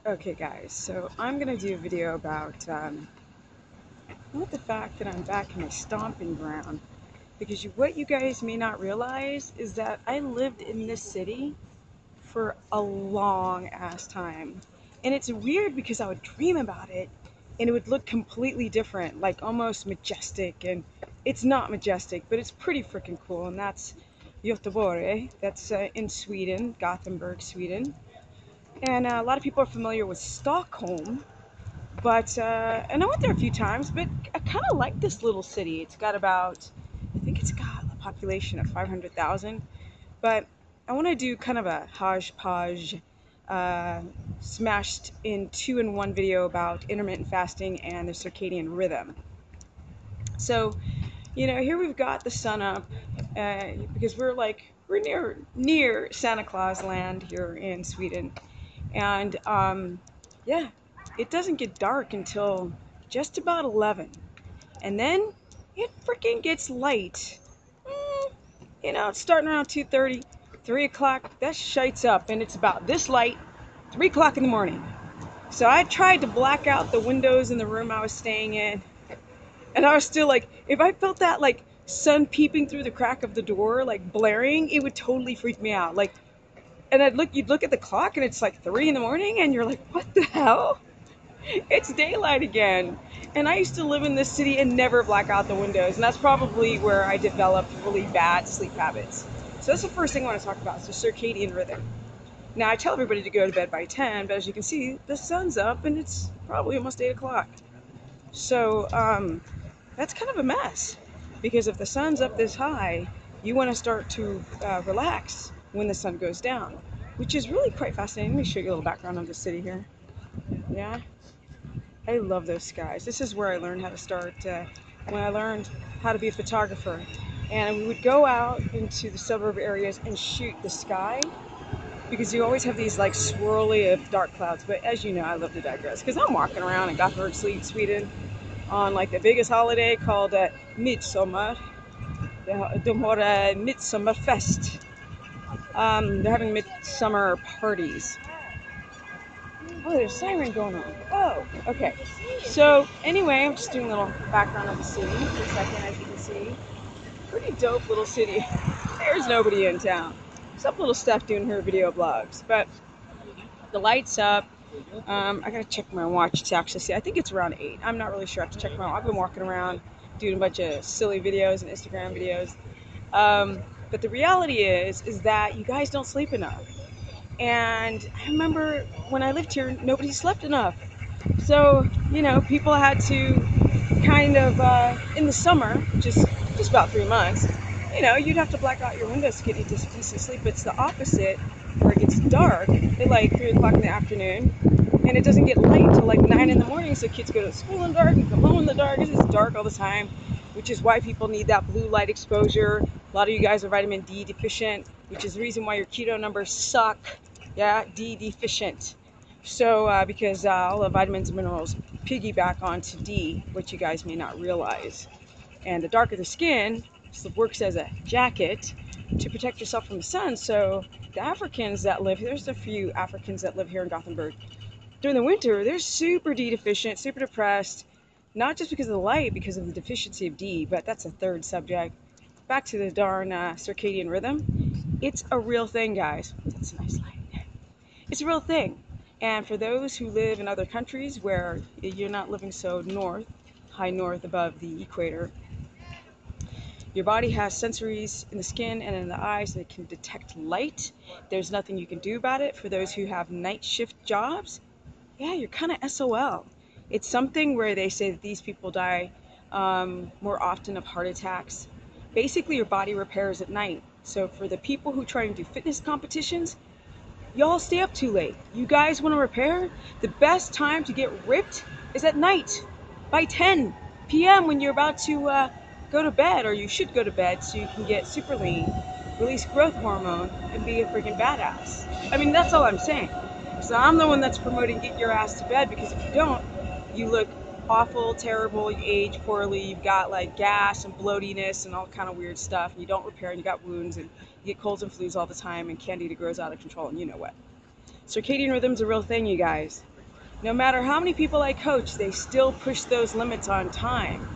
Okay guys, so I'm gonna do a video about not the fact that I'm back in my stomping ground, because what you guys may not realize is that I lived in this city for a long ass time. And it's weird because I would dream about it and it would look completely different, like almost majestic, and it's not majestic, but it's pretty freaking cool, and that's Göteborg. That's in Sweden, Gothenburg, Sweden. And a lot of people are familiar with Stockholm, but and I went there a few times, but I kind of like this little city. It's got about, I think it's got a population of 500,000, but I want to do kind of a hodgepodge, uh, smashed in two-in-one video about intermittent fasting and the circadian rhythm. So, here we've got the sun up, because we're near Santa Claus land here in Sweden, and yeah, it doesn't get dark until just about 11, and then it freaking gets light. It's starting around 2:30, 3 o'clock. That shites up, and it's about this light, 3 o'clock in the morning. So I tried to black out the windows in the room I was staying in, and I was still like, if I felt that like sun peeping through the crack of the door, like blaring, it would totally freak me out. Like, and you'd look at the clock, and it's like 3 in the morning, and you're like, what the hell? It's daylight again. And I used to live in this city and never black out the windows, and that's probably where I developed really bad sleep habits. So that's the first thing I want to talk about, is the circadian rhythm. Now, I tell everybody to go to bed by 10, but as you can see, the sun's up and it's probably almost 8 o'clock. So that's kind of a mess, because if the sun's up this high, you want to start to relax when the sun goes down, which is really quite fascinating. Let me show you a little background of the city here. Yeah, I love those skies. This is where I learned how to start, when I learned how to be a photographer. And we would go out into the suburb areas and shoot the sky, because you always have these like swirly of dark clouds. But as you know, I love to digress, because I'm walking around in Gothenburg, Sweden, on like the biggest holiday called Midsommar. De har Midsommarfest. They're having midsummer parties. Oh, there's a siren going on. Oh, okay. So anyway, I'm just doing a little background of the city for a second. As you can see, pretty dope little city. There's nobody in town. Some little stuff doing her video blogs, but the light's up. I gotta check my watch to actually see. I think it's around 8. I'm not really sure. I have to check my watch. I've been walking around doing a bunch of silly videos and Instagram videos. But the reality is that you guys don't sleep enough. And I remember when I lived here, nobody slept enough. So, people had to kind of, in the summer, which is just about 3 months, you'd have to black out your windows to get into decent sleep. It's the opposite, where it gets dark at like 3 o'clock in the afternoon, and it doesn't get light until like 9 in the morning. So kids go to school in the dark and come home in the dark. It's dark all the time, which is why people need that blue light exposure. A lot of you guys are vitamin D deficient, which is the reason why your keto numbers suck. Yeah, D deficient. So because all the vitamins and minerals piggyback onto D, which you guys may not realize. And the darker the skin works as a jacket to protect yourself from the sun. So the Africans that live, there's a few Africans that live here in Gothenburg. During the winter, they're super D deficient, super depressed, not just because of the light, because of the deficiency of D, but that's a third subject. Back to the darn circadian rhythm. It's a real thing, guys. That's a nice light. It's a real thing. And for those who live in other countries where you're not living so high north above the equator, your body has sensories in the skin and in the eyes that can detect light. There's nothing you can do about it. For those who have night shift jobs, yeah, you're kind of SOL. It's something where they say that these people die more often of heart attacks. Basically, your body repairs at night. So for the people who try and do fitness competitions, y'all stay up too late. You guys want to repair? The best time to get ripped is at night, by 10 p.m. when you're about to go to bed, or you should go to bed, so you can get super lean, release growth hormone, and be a freaking badass. I mean, that's all I'm saying. So I'm the one that's promoting get your ass to bed, because if you don't, you look awful, terrible, you age poorly, you've got like gas and bloatiness and all kind of weird stuff, and you don't repair, and you got wounds, and you get colds and flus all the time, and candida grows out of control, and you know what. Circadian rhythm's a real thing, you guys. No matter how many people I coach, they still push those limits on time.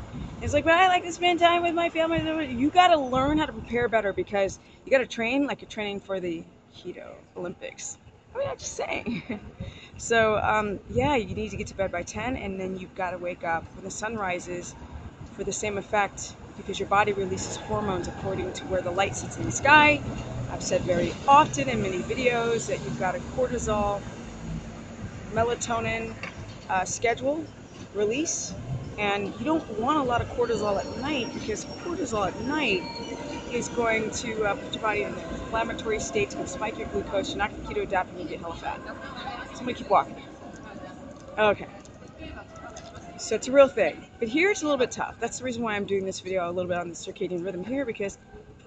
It's like, but I like to spend time with my family. You got to learn how to prepare better, because you got to train like you're training for the Keto Olympics. I mean, I'm just saying. So, yeah, you need to get to bed by 10, and then you've got to wake up when the sun rises for the same effect, because your body releases hormones according to where the light sits in the sky. I've said very often in many videos that you've got a cortisol, melatonin schedule release, and you don't want a lot of cortisol at night, because cortisol at night is going to put your body in an inflammatory state. It's going to spike your glucose, you're not going to keto adapt, and you get hella fat. So I'm going to keep walking. Okay. So it's a real thing. But here it's a little bit tough. That's the reason why I'm doing this video a little bit on the circadian rhythm here, because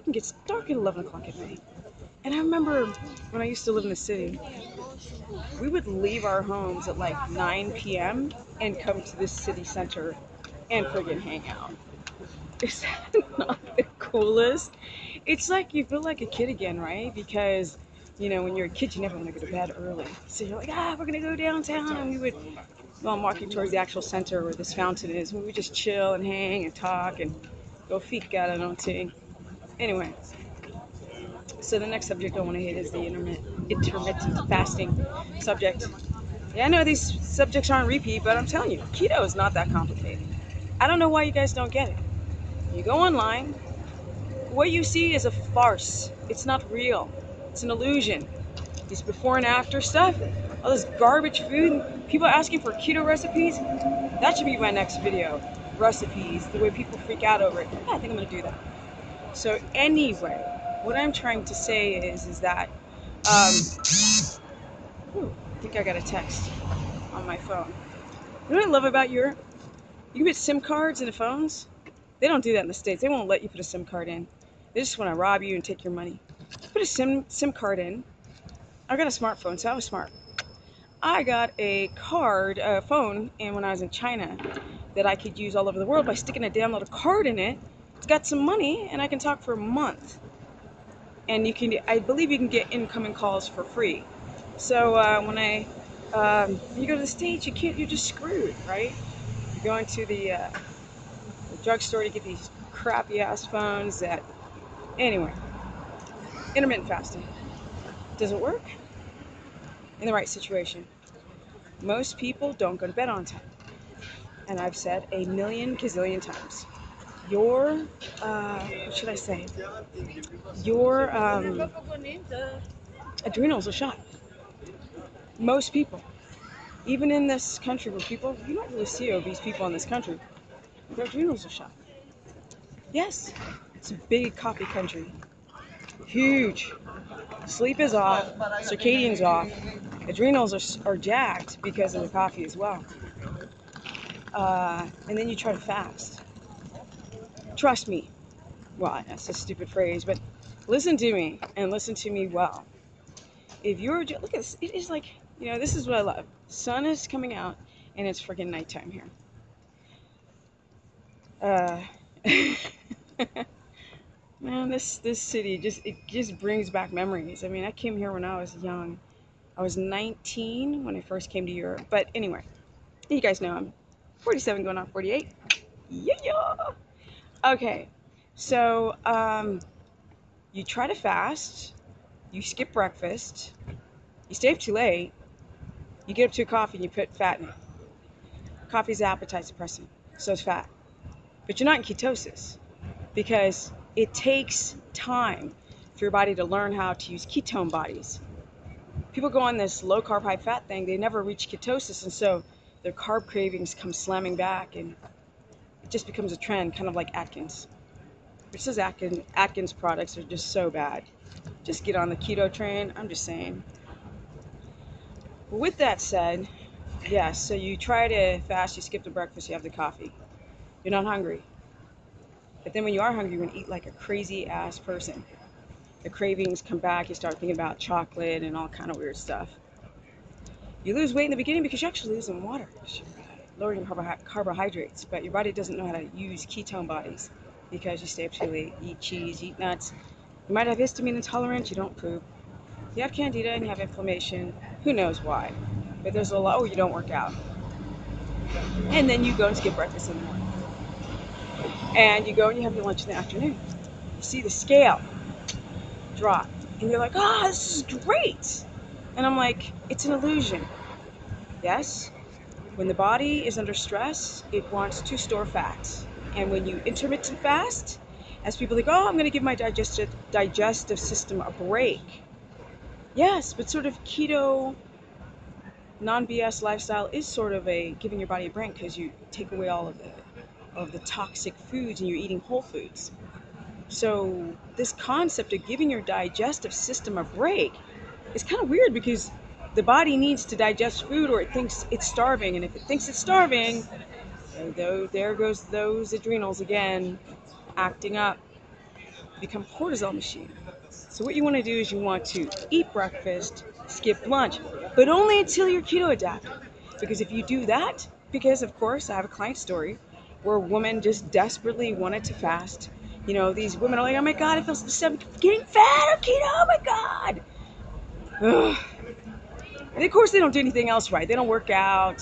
it gets dark at 11 o'clock at night. And I remember when I used to live in the city, we would leave our homes at like 9 p.m. and come to this city center and friggin' hang out. Is that not the coolest? It's like you feel like a kid again, right? Because, you know, when you're a kid, you never want to go to bed early. So you're like, we're going to go downtown. And we would, well, I'm walking towards the actual center where this fountain is. And we would just chill and hang and talk and go fika, don't you? Anyway. So the next subject I want to hit is the intermittent fasting subject. Yeah, I know these subjects aren't repeat, but I'm telling you, keto is not that complicated. I don't know why you guys don't get it. You go online, what you see is a farce. It's not real. It's an illusion. This before and after stuff, all this garbage food, people are asking for keto recipes. That should be my next video. Recipes, the way people freak out over it. Yeah, I think I'm going to do that. So anyway, what I'm trying to say is that, I think I got a text on my phone. You know what I love about Europe? You can put SIM cards in the phones. They don't do that in the States. They won't let you put a SIM card in. They just want to rob you and take your money. Put a SIM card in. I got a smartphone, so I was smart. I got a phone, and when I was in China, that I could use all over the world by sticking a damn little card in it. It's got some money, and I can talk for a month. And I believe you can get incoming calls for free. So when you go to the States, you're just screwed, right? You go into the drugstore to get these crappy ass phones that, anyway, intermittent fasting. Does it work? In the right situation. Most people don't go to bed on time. And I've said a million gazillion times. Your, what should I say? Your adrenals are shot. Most people. Even in this country where people, you don't really see obese people in this country, their adrenals are shot. Yes, it's a big coffee country. Huge. Sleep is off, circadian's off, adrenals are jacked because of the coffee as well. And then you try to fast. Trust me. Well, that's a stupid phrase, but listen to me, and listen to me well. If you're, look at this, it is like, you know, this is what I love. Sun is coming out, and it's freaking nighttime here. Man, this city just brings back memories. I mean, I came here when I was young. I was 19 when I first came to Europe. But anyway, you guys know I'm 47 going on 48. Yeah. Okay, so you try to fast, you skip breakfast, you stay up too late, you get up to a coffee and you put fat in it. Coffee's appetite suppressant, so is fat. But you're not in ketosis, because it takes time for your body to learn how to use ketone bodies. People go on this low carb, high fat thing, they never reach ketosis, and so their carb cravings come slamming back, and it just becomes a trend, kind of like Atkins. Which says Atkins products are just so bad. Just get on the keto train, I'm just saying. With that said, yes, so you try to fast, you skip the breakfast, you have the coffee. You're not hungry. But then when you are hungry, you're going to eat like a crazy ass person. The cravings come back, you start thinking about chocolate and all kind of weird stuff. You lose weight in the beginning because you're actually losing water. You're lowering carbohydrates, but your body doesn't know how to use ketone bodies because you stay up too late, eat cheese, eat nuts. You might have histamine intolerance, you don't poop. You have candida and you have inflammation, who knows why. But there's a lot where you don't work out. And then you go and skip breakfast in the morning. And you go and you have your lunch in the afternoon. You see the scale drop. And you're like, oh, this is great. And I'm like, it's an illusion. Yes, when the body is under stress, it wants to store fat. And when you intermittent fast, as people think, oh, I'm going to give my digestive system a break. Yes, but sort of keto, non-BS lifestyle is sort of a giving your body a break because you take away all of the toxic foods and you're eating whole foods. So this concept of giving your digestive system a break is kind of weird because the body needs to digest food or it thinks it's starving. And if it thinks it's starving, there goes those adrenals again, acting up, become cortisol machine. So what you want to do is you want to eat breakfast, skip lunch, but only until you're keto adapted. Because if you do that, because of course I have a client story where a woman just desperately wanted to fast. You know, these women are like, oh my God, I feel so getting fat on keto, oh my God. Ugh. And of course they don't do anything else right. They don't work out.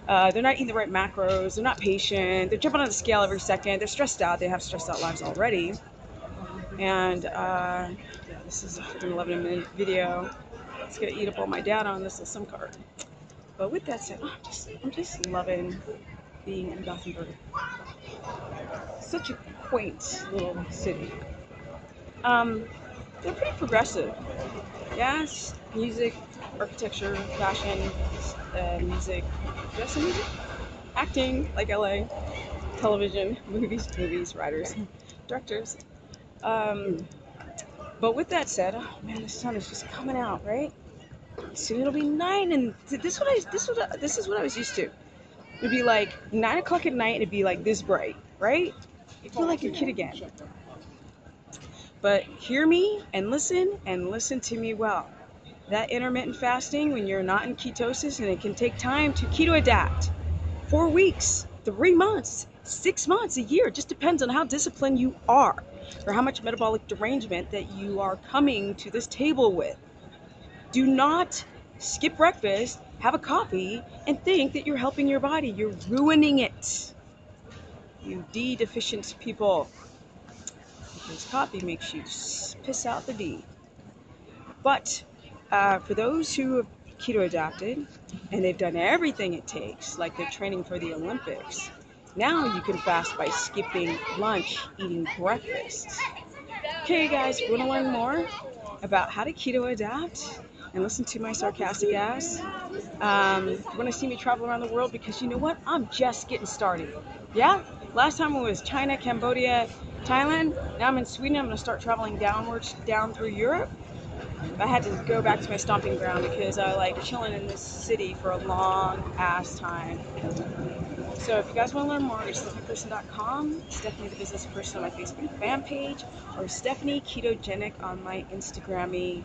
They're not eating the right macros. They're not patient. They're jumping on the scale every second. They're stressed out. They have stressed out lives already. And this is an 11-minute video. It's gonna eat up all my data on this little SIM card. But with that said, I'm just loving being in Gothenburg. Such a quaint little city. They're pretty progressive. Yes, music, architecture, fashion, music, dressing music, acting like LA, television, movies, writers, directors. But with that said, oh man, the sun is just coming out, right? Soon it'll be 9, and this is what I was used to. It'd be like 9 o'clock at night, and it'd be like this bright, right? You feel like a kid again. But hear me and listen to me well. That intermittent fasting, when you're not in ketosis, and it can take time to keto adapt. 4 weeks, 3 months, 6 months, a year. It just depends on how disciplined you are or how much metabolic derangement that you are coming to this table with. Do not skip breakfast, have a coffee, and think that you're helping your body. You're ruining it. You D deficient people. Because coffee makes you piss out the D. But for those who have keto adapted and they've done everything it takes, like they're training for the Olympics, now you can fast by skipping lunch, eating breakfast. Okay guys, if you want to learn more about how to keto adapt and listen to my sarcastic ass, you want to see me travel around the world, because you know what? I'm just getting started. Yeah? Last time it was China, Cambodia, Thailand. Now I'm in Sweden. I'm going to start traveling downwards, down through Europe. I had to go back to my stomping ground because I like chilling in this city for a long ass time. So if you guys want to learn more, go to StephaniePerson.com, Stephanie the Business Person on my Facebook fan page, or Stephanie KETOGENIC on my Instagrammy.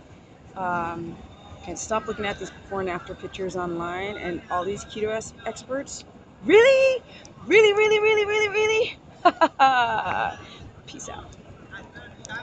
And stop looking at these before and after pictures online and all these keto experts. Really? Really? Peace out.